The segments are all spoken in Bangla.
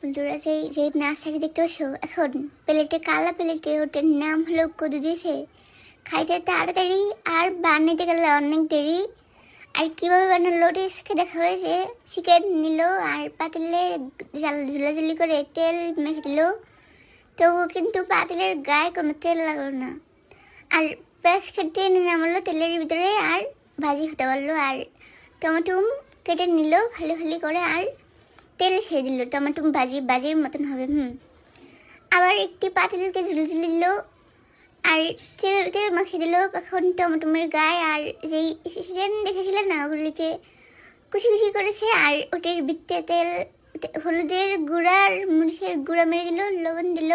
বন্ধুরা, সেই সেই নাস্তাটি দেখতে পাচ্ছ এখন প্লেটে, কালা প্লেটে, ওটার নাম হলো কদু দিয়েছে। খাইতে তাড়াতাড়ি আর বানাইতে গেলে অনেক দেরি। আর কীভাবে বানালো ওটা দেখা হয়েছে। চিকেন নিল আর পাতিলে ঝুলাঝুলি করে তেল মেখে দিল, তবুও কিন্তু পাতিলের গায়ে কোনো তেল লাগলো না। আর পেঁয়াজ কেটে নামালো তেলের ভিতরে আর ভাজি হতে পারলো। আর টমেটো কেটে নিল ফালি ফালি করে আর তেলে ছেড়ে দিল। টমেটো বাজির মতন হবে। আবার একটি পাতিলকে ঝুলি দিল আর তেল মাখিয়ে দিল এখন টমেটোমের গায়ে। আর যেই চিকেন দেখেছিলেন না, ওগুলিকে কুচি কুচি করেছে। আর ওটির ভিত্তে তেল, হলুদের গুঁড়া আর মরিচের গুঁড়া মেরে দিল, লবণ দিল,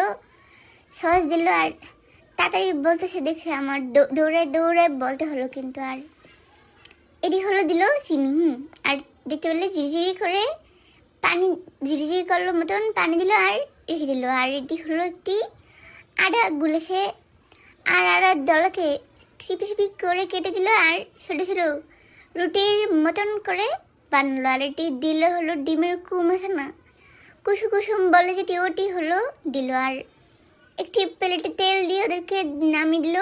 সস দিল। আর তাড়াতাড়ি বলতেছে দেখে আমার দৌড়ে বলতে হলো কিন্তু। আর এটি হলো দিল চিনি। আর দেখতে পেলে ঝিরিঝিরি করে পানি, ঝিরিঝিরি করলো মতন পানি দিল আর রেখে দিল। আর এটি হলো একটি আদা গুলেছে আর আদার দলাকে চিপি চিপি করে কেটে দিল আর ছোটো ছোটো রুটির মতন করে বানালো। আর এটি দিল হলো ডিমের কুম আছে না, কুসুম বলে যেটি, ওটি হলো দিল। আর একটি প্লেটে তেল দিয়ে ওদেরকে নামিয়ে দিল।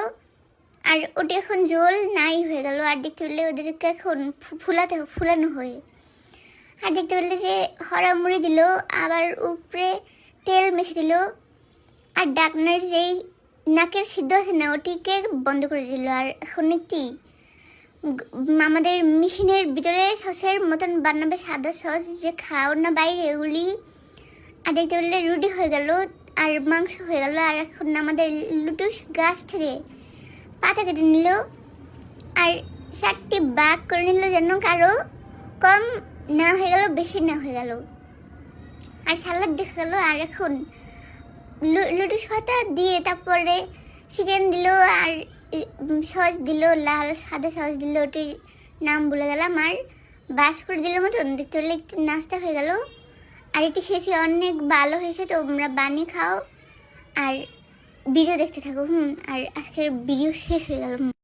আর ওটি এখন ঝোল নাই হয়ে গেল। আর দেখতে পেলে ওদেরকে এখন ফুলানো হয়ে। আর দেখতে পেলে যে হরা মুড়ি দিল, আবার উপরে তেল মেখে দিল। আর ডাকনার যেই নাকের সিদ্ধ আছে না, ওটিকে বন্ধ করে দিল। আর এখন একটি আমাদের মেশিনের ভিতরে সসের মতন বানাবে, সাদা সস যে খাও না বাইরে, এগুলি। আর দেখতে পেলে রুটি হয়ে গেল আর মাংস হয়ে গেল। আর এখন আমাদের লুটুস গাছ থেকে পাতা কেটে নিল আর 4টি ভাগ করে নিল যেন কারো কম না হয়ে গেল, বেশি না হয়ে গেল। আর সালাদ দেখা গেল। আর এখন লুটুস পাতা দিয়ে তারপরে চিকেন দিল আর সস দিল, লাল সাদা সস দিল, ওটির নাম ভুলে গেলাম। আর বাস করে দিল মতন দেখতে পেলে একটি নাস্তা হয়ে গেল। আর এটি খেয়েছি, অনেক ভালো হয়েছে। তো তোমরা বানিয়ে খাও আর ভিডিও দেখতে থাকো। আর আজকের ভিডিও শেষ হয়ে গেল।